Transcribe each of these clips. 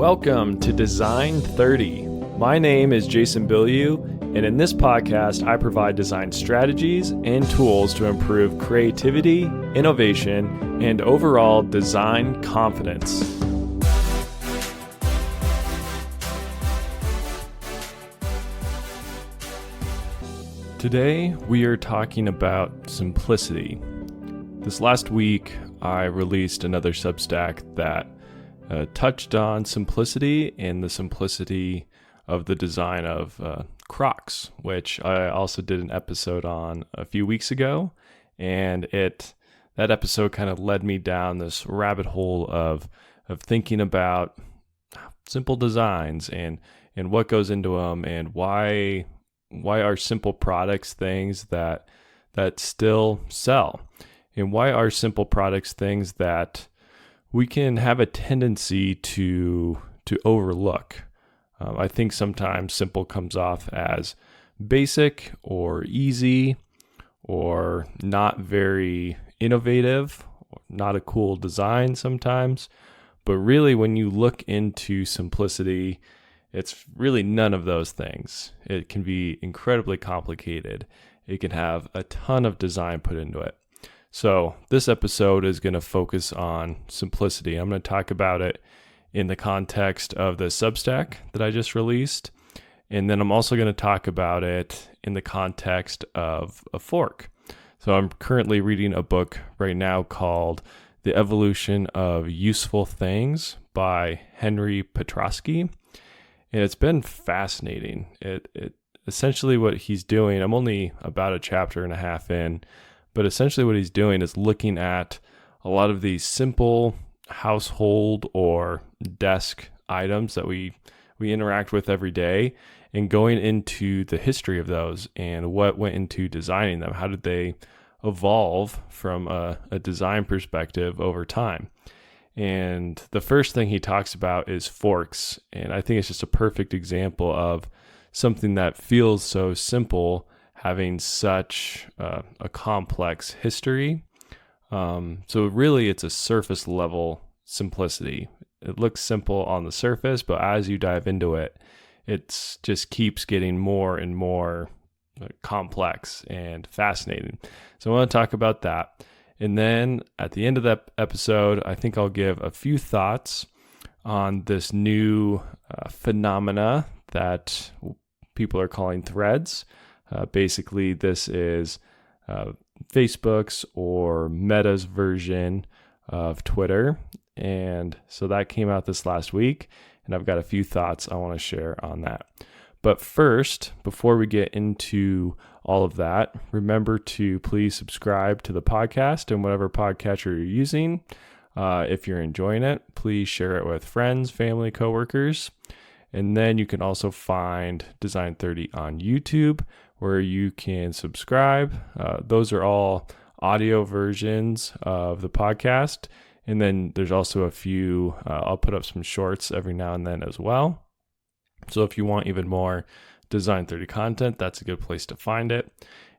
Welcome to Design30. My name is Jason Bilyeu, and in this podcast, I provide design strategies and tools to improve creativity, innovation, and overall design confidence. Today, we are talking about simplicity. This last week, I released another Substack that touched on simplicity and the simplicity of the design of Crocs, which I also did an episode on a few weeks ago. And that episode kind of led me down this rabbit hole of thinking about simple designs and what goes into them, and why are simple products things that still sell, and why are simple products things that we can have a tendency to overlook. I think sometimes simple comes off as basic or easy or not very innovative, or not a cool design sometimes. But really, when you look into simplicity, it's really none of those things. It can be incredibly complicated. It can have a ton of design put into it. So this episode is going to focus on simplicity. I'm going to talk about it in the context of the Substack that I just released. And then I'm also going to talk about it in the context of a fork. So I'm currently reading a book right now called The Evolution of Useful Things by Henry Petroski. And it's been fascinating. It essentially what he's doing, I'm only about a chapter and a half in, but essentially what he's doing is looking at a lot of these simple household or desk items that we interact with every day, and going into the history of those and what went into designing them. How did they evolve from a design perspective over time? And the first thing he talks about is forks. And I think it's just a perfect example of something that feels so simple having such a complex history. So really it's a surface level simplicity. It looks simple on the surface, but as you dive into it, it just keeps getting more and more complex and fascinating. So I want to talk about that. And then at the end of that episode, I think I'll give a few thoughts on this new phenomena that people are calling threads. Basically, this is Facebook's or Meta's version of Twitter. And so that came out this last week, and I've got a few thoughts I want to share on that. But first, before we get into all of that, remember to please subscribe to the podcast and whatever podcatcher you're using. If you're enjoying it, please share it with friends, family, coworkers. And then you can also find Design30 on YouTube, where you can subscribe. Those are all audio versions of the podcast. And then there's also a few, I'll put up some shorts every now and then as well. So if you want even more Design30 content, that's a good place to find it.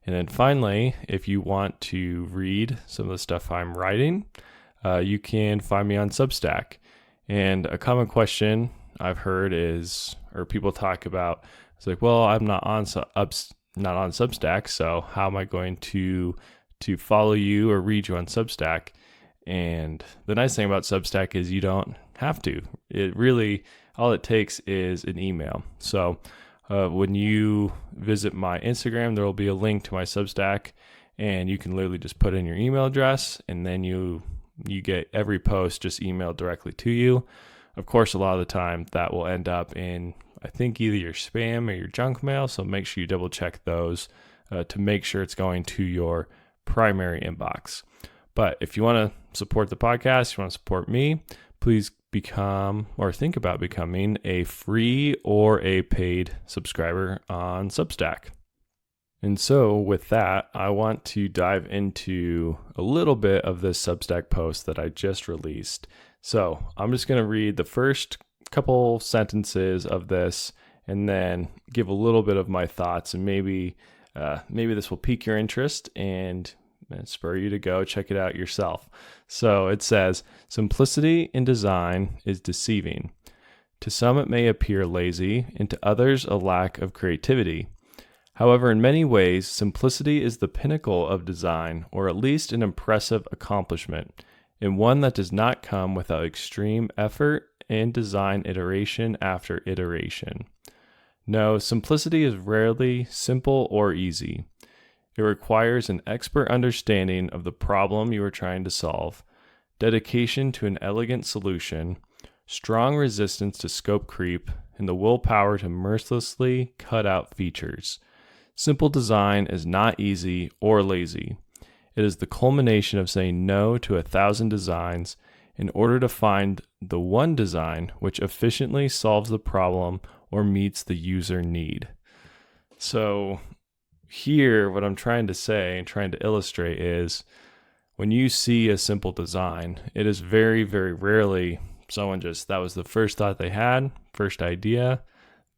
And then finally, if you want to read some of the stuff I'm writing, you can find me on Substack. And a common question I've heard is, or people talk about, it's like, well, I'm not on Substack, so how am I going to follow you or read you on Substack? And the nice thing about Substack is you don't have to. It really, all it takes is an email. So when you visit my Instagram, there will be a link to my Substack, and you can literally just put in your email address, and then you get every post just emailed directly to you. Of course, a lot of the time that will end up in, I think, either your spam or your junk mail. So make sure you double check those to make sure it's going to your primary inbox. But if you want to support the podcast, you want to support me, please become or think about becoming a free or a paid subscriber on Substack. And so with that, I want to dive into a little bit of this Substack post that I just released. So I'm just going to read the first couple sentences of this and then give a little bit of my thoughts, and maybe this will pique your interest and spur you to go check it out yourself. So it says, simplicity in design is deceiving. To some, it may appear lazy, and to others, a lack of creativity. However, in many ways, simplicity is the pinnacle of design, or at least an impressive accomplishment, and one that does not come without extreme effort and design iteration after iteration. No, simplicity is rarely simple or easy. It requires an expert understanding of the problem you are trying to solve, dedication to an elegant solution, strong resistance to scope creep, and the willpower to mercilessly cut out features. Simple design is not easy or lazy. It is the culmination of saying no to 1,000 designs in order to find the one design which efficiently solves the problem or meets the user need. So here, what I'm trying to say and trying to illustrate is when you see a simple design, it is very, very rarely someone that was the first thought they had, first idea,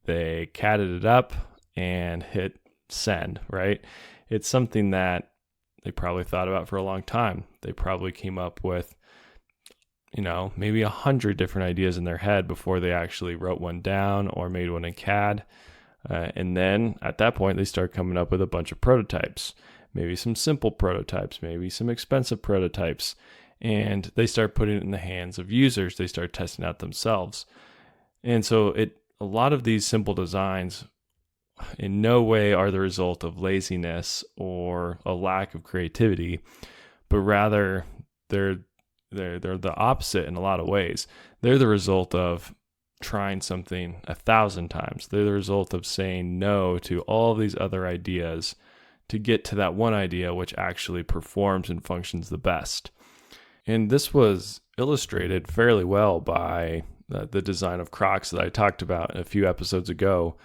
they catted it up and hit send, right? It's something that they probably thought about for a long time. They probably came up with, maybe 100 different ideas in their head before they actually wrote one down or made one in CAD. And then at that point, they start coming up with a bunch of prototypes, maybe some simple prototypes, maybe some expensive prototypes, and they start putting it in the hands of users. They start testing out themselves. And so a lot of these simple designs in no way are the result of laziness or a lack of creativity, but rather they're the opposite in a lot of ways. They're the result of trying something 1,000 times. They're the result of saying no to all these other ideas to get to that one idea which actually performs and functions the best. And this was illustrated fairly well by the design of Crocs that I talked about a few episodes ago,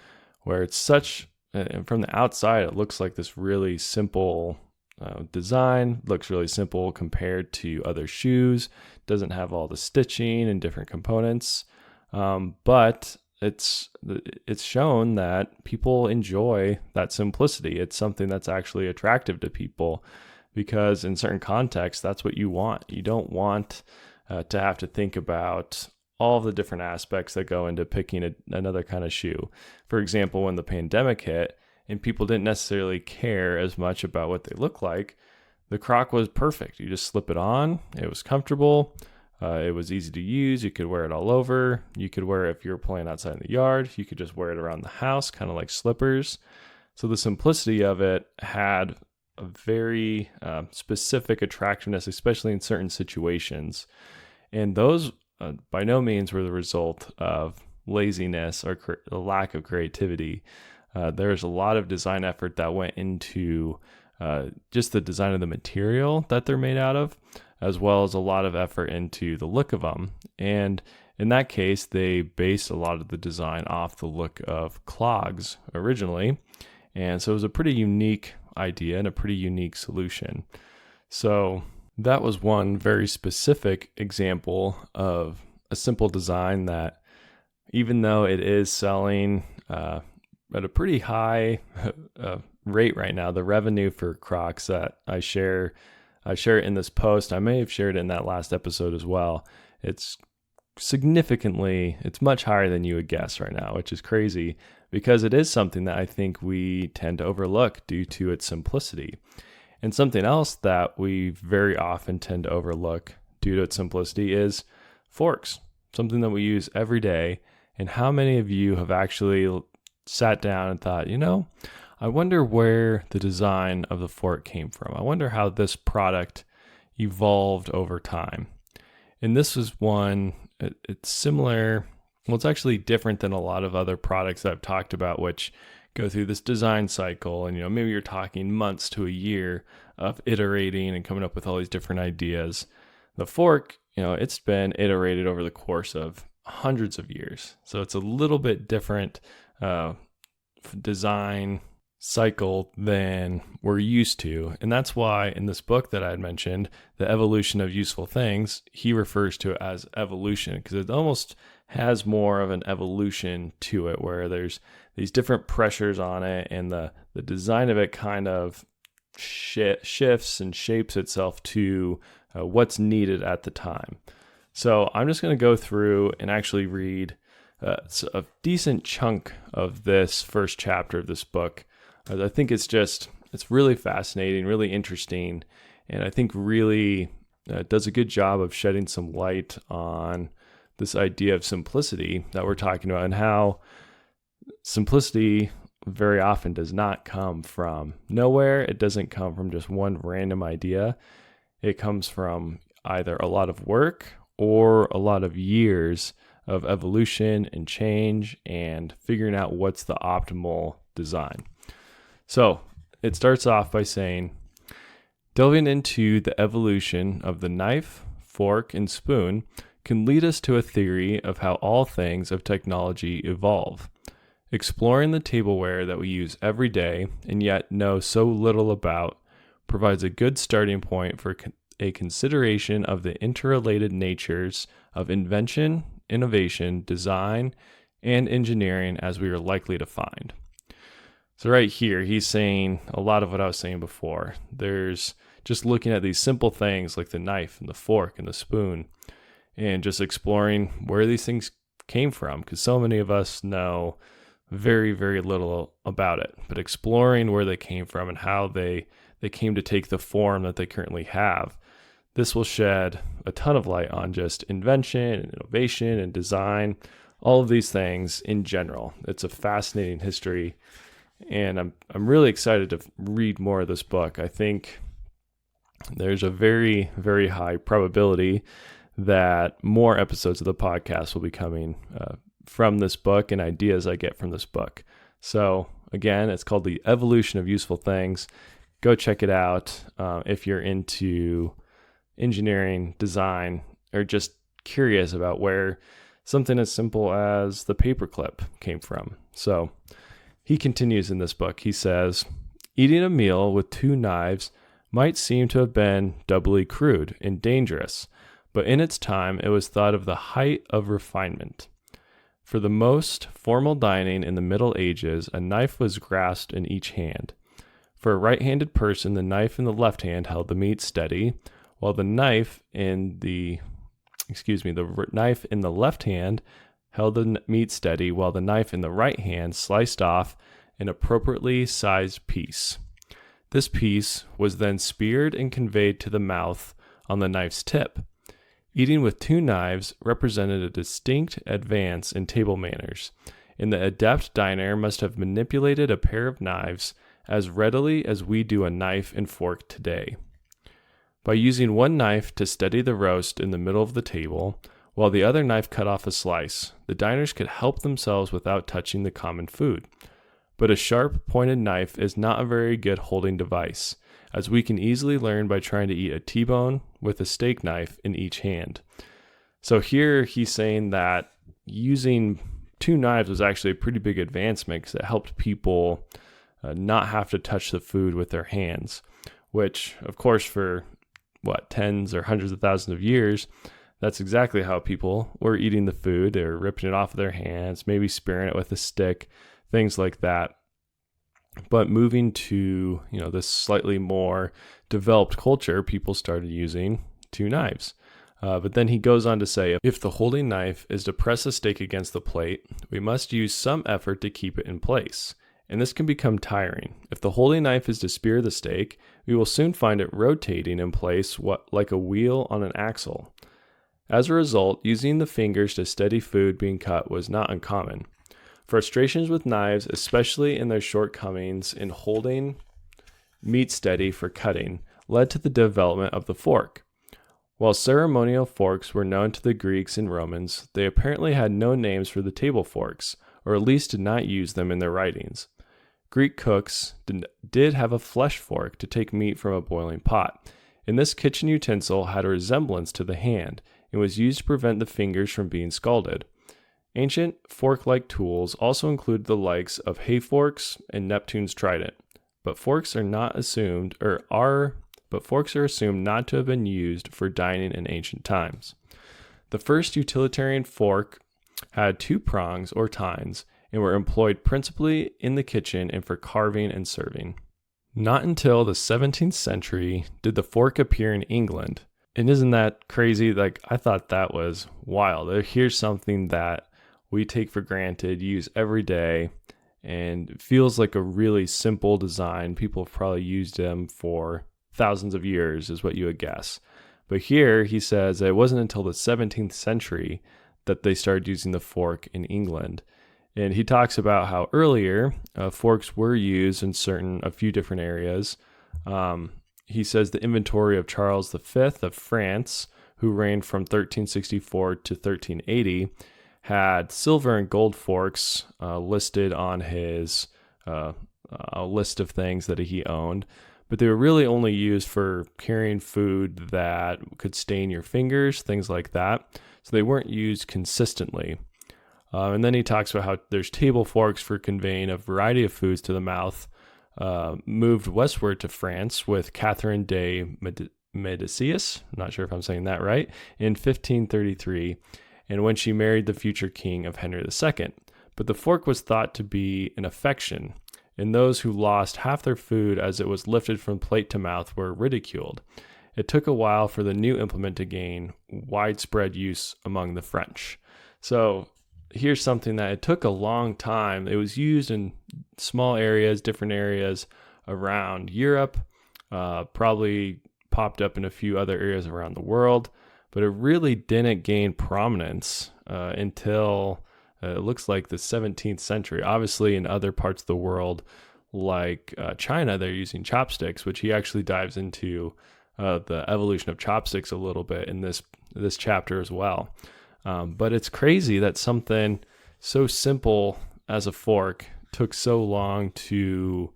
where it's from the outside, it looks like this really simple design, looks really simple compared to other shoes, doesn't have all the stitching and different components, but it's shown that people enjoy that simplicity. It's something that's actually attractive to people because in certain contexts, that's what you want. You don't want to have to think about all the different aspects that go into picking another kind of shoe. For example, when the pandemic hit and people didn't necessarily care as much about what they look like, the Croc was perfect. You just slip it on. It was comfortable. It was easy to use. You could wear it all over. You could wear it if you were playing outside in the yard. You could just wear it around the house, kind of like slippers. So the simplicity of it had a very specific attractiveness, especially in certain situations. And those by no means were the result of laziness or a lack of creativity. There's a lot of design effort that went into just the design of the material that they're made out of, as well as a lot of effort into the look of them. And in that case, they based a lot of the design off the look of clogs originally. And so it was a pretty unique idea and a pretty unique solution. So that was one very specific example of a simple design that, even though it is selling at a pretty high rate right now, the revenue for Crocs that I share it in this post. I may have shared it in that last episode as well. It's much higher than you would guess right now, which is crazy because it is something that I think we tend to overlook due to its simplicity. And something else that we very often tend to overlook due to its simplicity is forks, something that we use every day. And how many of you have actually sat down and thought, I wonder where the design of the fork came from. I wonder how this product evolved over time. And this is one, it's similar. Well, it's actually different than a lot of other products that I've talked about, which go through this design cycle. And, maybe you're talking months to a year of iterating and coming up with all these different ideas. The fork, it's been iterated over the course of hundreds of years. So it's a little bit different design cycle than we're used to. And that's why in this book that I had mentioned, The Evolution of Useful Things, he refers to it as evolution because it almost has more of an evolution to it where there's these different pressures on it and the design of it kind of shifts and shapes itself to what's needed at the time. So I'm just going to go through and actually read it's a decent chunk of this first chapter of this book. I think it's really fascinating, really interesting, and I think really does a good job of shedding some light on this idea of simplicity that we're talking about, and how simplicity very often does not come from nowhere. It doesn't come from just one random idea. It comes from either a lot of work or a lot of years of evolution and change and figuring out what's the optimal design. So it starts off by saying, delving into the evolution of the knife, fork, and spoon can lead us to a theory of how all things of technology evolve. Exploring the tableware that we use every day and yet know so little about provides a good starting point for a consideration of the interrelated natures of invention, innovation, design, and engineering as we are likely to find. So right here, he's saying a lot of what I was saying before. There's just looking at these simple things like the knife and the fork and the spoon, and just exploring where these things came from, because so many of us know very, very little about it, but exploring where they came from and how they came to take the form that they currently have. This will shed a ton of light on just invention and innovation and design, all of these things in general. It's a fascinating history, and I'm really excited to read more of this book. I think there's a very, very high probability that more episodes of the podcast will be coming from this book and ideas I get from this book. So again, it's called The Evolution of Useful Things. Go check it out if you're into engineering, design, or just curious about where something as simple as the paperclip came from. So he continues in this book. He says, eating a meal with two knives might seem to have been doubly crude and dangerous, but in its time it was thought of the height of refinement. For the most formal dining in the Middle Ages, a knife was grasped in each hand. For a right-handed person, the knife in the left hand held the meat steady, while the knife in the knife in the left hand held the meat steady, while the knife in the right hand sliced off an appropriately sized piece. This piece was then speared and conveyed to the mouth on the knife's tip. Eating with two knives represented a distinct advance in table manners, and the adept diner must have manipulated a pair of knives as readily as we do a knife and fork today. By using one knife to steady the roast in the middle of the table, while the other knife cut off a slice, the diners could help themselves without touching the common food. But a sharp, pointed knife is not a very good holding device, as we can easily learn by trying to eat a T-bone with a steak knife in each hand. So here he's saying that using two knives was actually a pretty big advancement because it helped people not have to touch the food with their hands, which, of course, for tens or hundreds of thousands of years, that's exactly how people were eating the food. They were ripping it off of their hands, maybe spearing it with a stick, things like that. But moving to, this slightly more developed culture, people started using two knives. But then he goes on to say, if the holding knife is to press a steak against the plate, we must use some effort to keep it in place. And this can become tiring. If the holding knife is to spear the steak, we will soon find it rotating in place like a wheel on an axle. As a result, using the fingers to steady food being cut was not uncommon. Frustrations with knives, especially in their shortcomings in holding meat steady for cutting, led to the development of the fork. While ceremonial forks were known to the Greeks and Romans, they apparently had no names for the table forks, or at least did not use them in their writings. Greek cooks did have a flesh fork to take meat from a boiling pot, and this kitchen utensil had a resemblance to the hand and was used to prevent the fingers from being scalded. Ancient fork-like tools also include the likes of hay forks and Neptune's trident, but forks are assumed not to have been used for dining in ancient times. The first utilitarian fork had two prongs or tines and were employed principally in the kitchen and for carving and serving. Not until the 17th century did the fork appear in England. And isn't that crazy? I thought that was wild. Here's something that we take for granted, use every day, and it feels like a really simple design. People have probably used them for thousands of years, is what you would guess. But here he says that it wasn't until the 17th century that they started using the fork in England. And he talks about how earlier forks were used in a few different areas. He says the inventory of Charles V of France, who reigned from 1364 to 1380, had silver and gold forks listed on his list of things that he owned, but they were really only used for carrying food that could stain your fingers, things like that. So they weren't used consistently. And then he talks about how there's table forks for conveying a variety of foods to the mouth, moved westward to France with Catherine de Medicis, I'm not sure if I'm saying that right, in 1533, and when she married the future king of Henry II. But the fork was thought to be an affection, and those who lost half their food as it was lifted from plate to mouth were ridiculed. It took a while for the new implement to gain widespread use among the French. So here's something that it took a long time. It was used in small areas, different areas around Europe, probably popped up in a few other areas around the world, but it really didn't gain prominence until it looks like the 17th century. Obviously, in other parts of the world, like China, they're using chopsticks, which he actually dives into the evolution of chopsticks a little bit in this chapter as well. But it's crazy that something so simple as a fork took so long to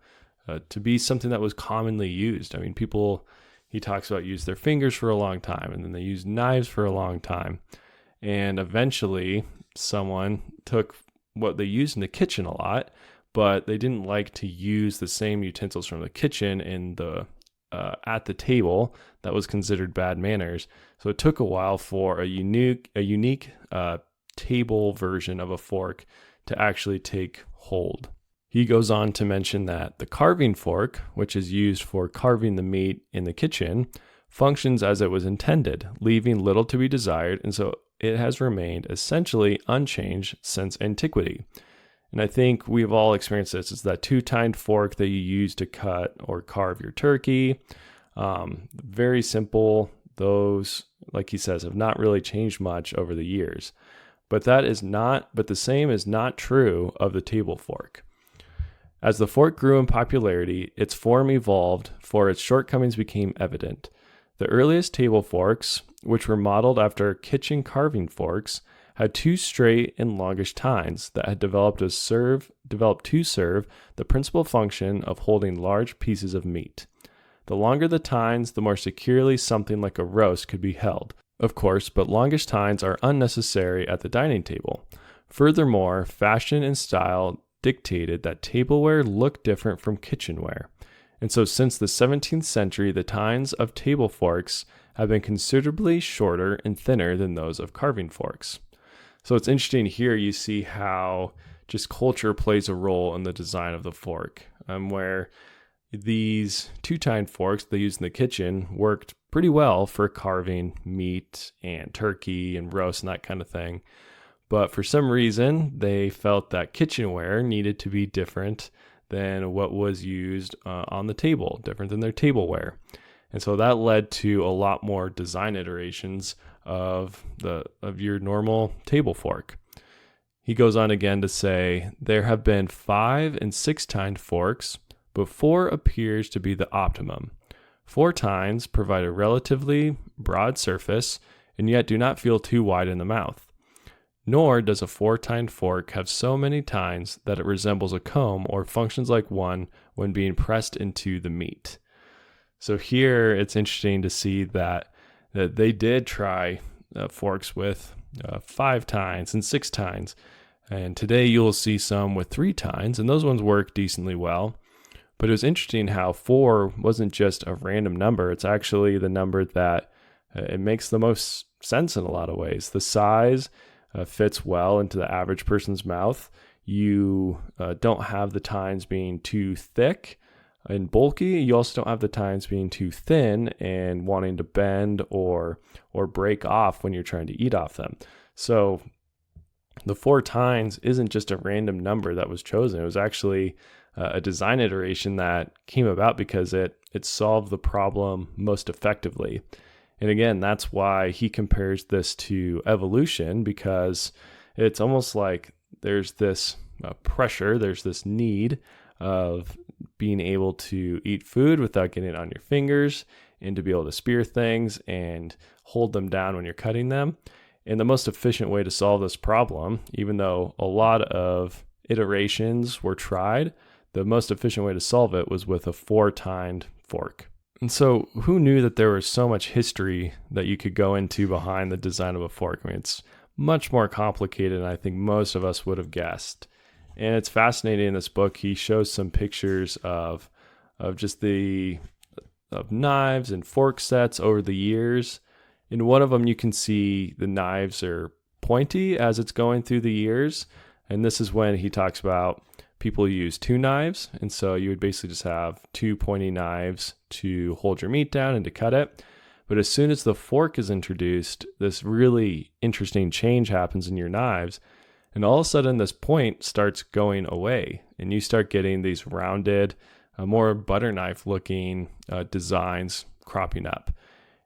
be something that was commonly used. I mean, people, he talks about, use their fingers for a long time, and then they use knives for a long time. And eventually someone took what they used in the kitchen a lot, but they didn't like to use the same utensils from the kitchen in the at the table. That was considered bad manners. So it took a while for a unique table version of a fork to actually take hold. He goes on to mention that the carving fork, which is used for carving the meat in the kitchen, functions as it was intended, leaving little to be desired, and so it has remained essentially unchanged since antiquity. And I think we've all experienced this. It's that two-tined fork that you use to cut or carve your turkey. Very simple. Those, like he says, have not really changed much over the years. But the same is not true of the table fork. As the fork grew in popularity, its form evolved, for its shortcomings became evident. The earliest table forks, which were modeled after kitchen carving forks, had two straight and longish tines that had developed to serve the principal function of holding large pieces of meat. The longer the tines, the more securely something like a roast could be held. Of course, but longish tines are unnecessary at the dining table. Furthermore, fashion and style dictated that tableware look different from kitchenware. And so since the 17th century, the tines of table forks have been considerably shorter and thinner than those of carving forks. So it's interesting here, you see how just culture plays a role in the design of the fork, where these two-tined forks they used in the kitchen worked pretty well for carving meat and turkey and roast and that kind of thing. But for some reason, they felt that kitchenware needed to be different than what was used on the table, different than their tableware. And so that led to a lot more design iterations of your normal table fork. He goes on again to say, there have been 5 and 6-tined forks, but 4 appears to be the optimum. 4 tines provide a relatively broad surface and yet do not feel too wide in the mouth. Nor does a 4-tined fork have so many tines that it resembles a comb or functions like one when being pressed into the meat. So here it's interesting to see that they did try forks with 5 tines and 6 tines. And today you'll see some with 3 tines, and those ones work decently well. But it was interesting how 4 wasn't just a random number. It's actually the number that it makes the most sense in a lot of ways. The size fits well into the average person's mouth. You don't have the tines being too thick and bulky. You also don't have the tines being too thin and wanting to bend or break off when you're trying to eat off them. So the 4 tines isn't just a random number that was chosen. It was actually a design iteration that came about because it solved the problem most effectively. And again, that's why he compares this to evolution, because it's almost like there's this pressure, there's this need of being able to eat food without getting it on your fingers, and to be able to spear things and hold them down when you're cutting them. And the most efficient way to solve this problem, even though a lot of iterations were tried, the most efficient way to solve it was with a 4-tined fork. And so who knew that there was so much history that you could go into behind the design of a fork? I mean, it's much more complicated than I think most of us would have guessed. And it's fascinating in this book. He shows some pictures of just of knives and fork sets over the years. In one of them, you can see the knives are pointy as it's going through the years. And this is when he talks about people use 2 knives. And so you would basically just have 2 pointy knives to hold your meat down and to cut it. But as soon as the fork is introduced, this really interesting change happens in your knives. And all of a sudden, this point starts going away. And you start getting these rounded, more butter knife looking designs cropping up.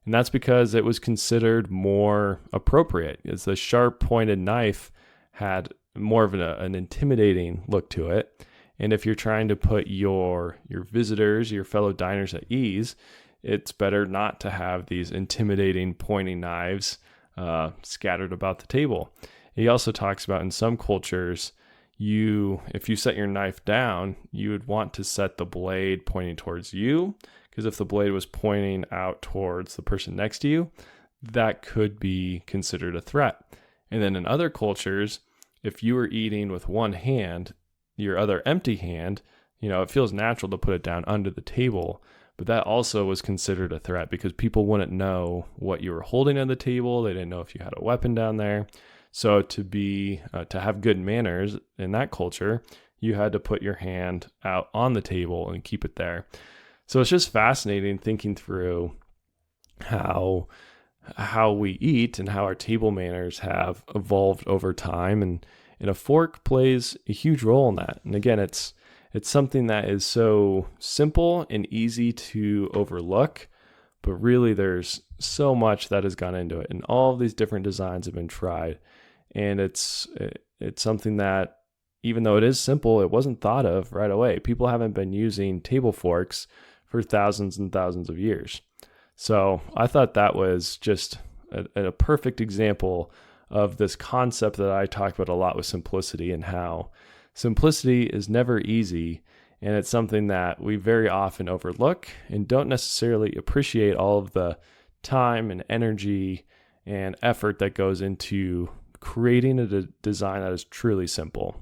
And that's because it was considered more appropriate, as the sharp pointed knife had more of an intimidating look to it. And if you're trying to put your visitors, your fellow diners at ease, it's better not to have these intimidating pointing knives scattered about the table. He also talks about in some cultures, if you set your knife down, you would want to set the blade pointing towards you, because if the blade was pointing out towards the person next to you, that could be considered a threat. And then in other cultures, if you were eating with one hand, your other empty hand, it feels natural to put it down under the table, but that also was considered a threat because people wouldn't know what you were holding on the table. They didn't know if you had a weapon down there. So to have good manners in that culture, you had to put your hand out on the table and keep it there. So it's just fascinating thinking through how we eat and how our table manners have evolved over time, and a fork plays a huge role in that. And again, it's something that is so simple and easy to overlook, but really there's so much that has gone into it, and all of these different designs have been tried. And it's something that, even though it is simple, it wasn't thought of right away. People haven't been using table forks for thousands and thousands of years. So I thought that was just a perfect example of this concept that I talk about a lot with simplicity, and how simplicity is never easy. And it's something that we very often overlook and don't necessarily appreciate all of the time and energy and effort that goes into creating a design that is truly simple.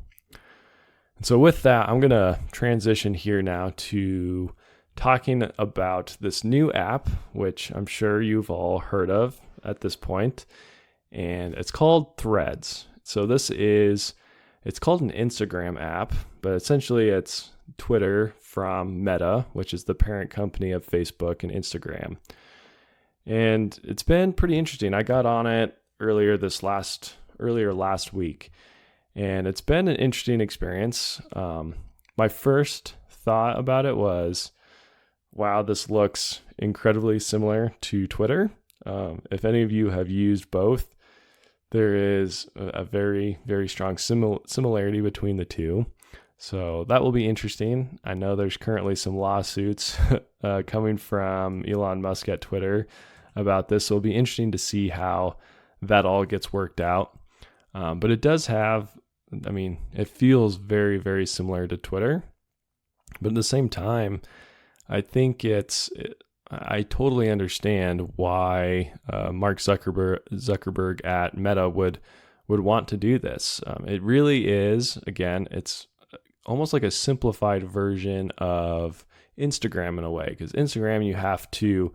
And so with that, I'm going to transition here now to talking about this new app, which I'm sure you've all heard of at this point, and it's called Threads. So it's called an Instagram app, but essentially it's Twitter from Meta, which is the parent company of Facebook and Instagram. And it's been pretty interesting. I got on it earlier last week, and it's been an interesting experience. My first thought about it was, wow, this looks incredibly similar to Twitter. If any of you have used both, there is a very, very strong similarity between the two. So that will be interesting. I know there's currently some lawsuits coming from Elon Musk at Twitter about this. So it'll be interesting to see how that all gets worked out. But it does it feels very, very similar to Twitter. But at the same time, I think I totally understand why Mark Zuckerberg at Meta would want to do this. It really is, again, it's almost like a simplified version of Instagram in a way, because Instagram, you have to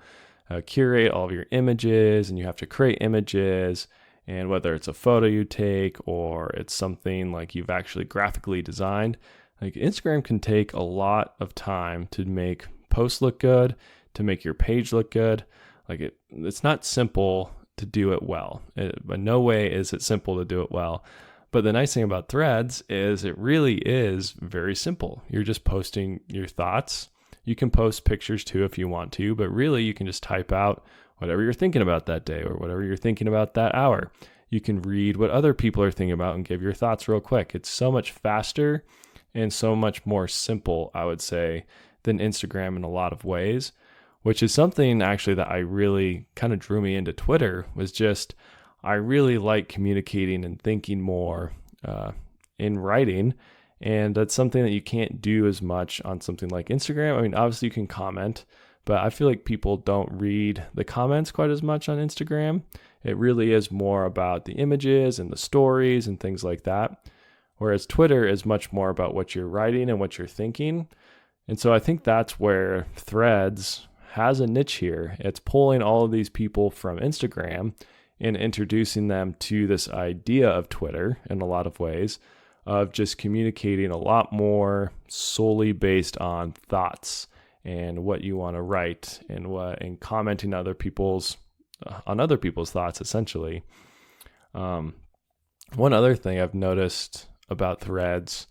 curate all of your images, and you have to create images, and whether it's a photo you take or it's something like you've actually graphically designed, like Instagram can take a lot of time to make posts look good, to make your page look good. Like it's not simple to do it well. But no way is it simple to do it well. But the nice thing about Threads is it really is very simple. You're just posting your thoughts. You can post pictures too if you want to, but really you can just type out whatever you're thinking about that day or whatever you're thinking about that hour. You can read what other people are thinking about and give your thoughts real quick. It's so much faster and so much more simple, I would say, than Instagram in a lot of ways, which is something actually that I really kind of drew me into Twitter. Was just, I really like communicating and thinking more in writing. And that's something that you can't do as much on something like Instagram. I mean, obviously you can comment, but I feel like people don't read the comments quite as much on Instagram. It really is more about the images and the stories and things like that. Whereas Twitter is much more about what you're writing and what you're thinking. And so I think that's where Threads has a niche here. It's pulling all of these people from Instagram and introducing them to this idea of Twitter in a lot of ways, of just communicating a lot more solely based on thoughts and what you want to write and commenting on other people's thoughts, essentially. One other thing I've noticed about Threads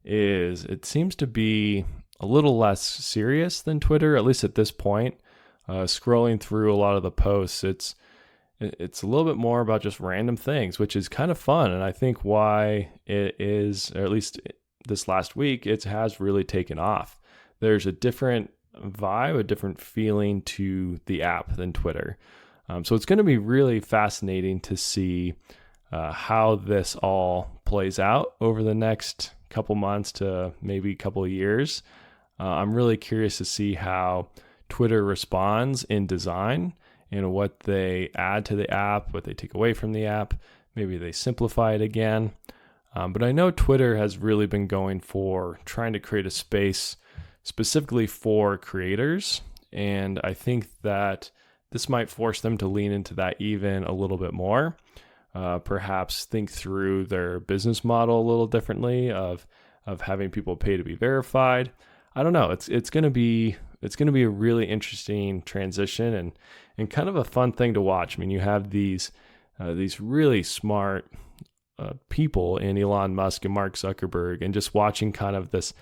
is it seems to be a little less serious than Twitter, at least at this point. Scrolling through a lot of the posts, it's a little bit more about just random things, which is kind of fun. And I think why it is, or at least this last week, it has really taken off. There's a different vibe, a different feeling to the app than Twitter. So it's going to be really fascinating to see how this all plays out over the next couple months to maybe a couple of years. I'm really curious to see how Twitter responds in design and what they add to the app, what they take away from the app. Maybe they simplify it again. But I know Twitter has really been going for trying to create a space specifically for creators. And I think that this might force them to lean into that even a little bit more. Perhaps think through their business model a little differently of having people pay to be verified. I don't know. It's going to be a really interesting transition and kind of a fun thing to watch. I mean, you have these really smart people in Elon Musk and Mark Zuckerberg, and just watching kind of this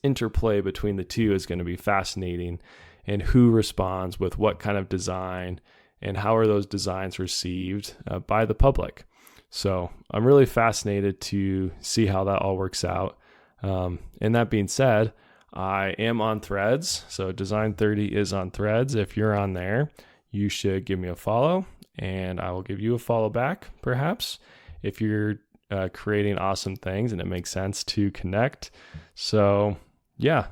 interplay between the two is going to be fascinating. And who responds with what kind of design, and how are those designs received by the public. So I'm really fascinated to see how that all works out. And that being said, I am on Threads. So Design30 is on Threads. If you're on there, you should give me a follow, and I will give you a follow back, perhaps, if you're creating awesome things and it makes sense to connect. So yeah,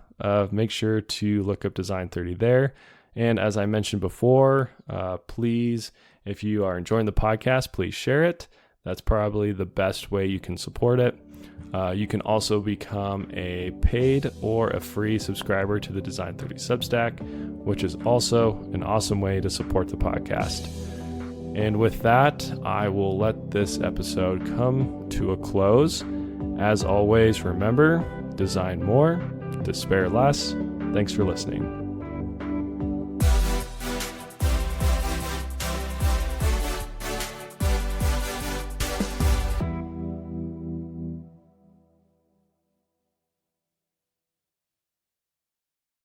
make sure to look up Design30 there. And as I mentioned before, please, if you are enjoying the podcast, please share it. That's probably the best way you can support it. You can also become a paid or a free subscriber to the Design30 Substack, which is also an awesome way to support the podcast. And with that, I will let this episode come to a close. As always, remember, design more, despair less. Thanks for listening.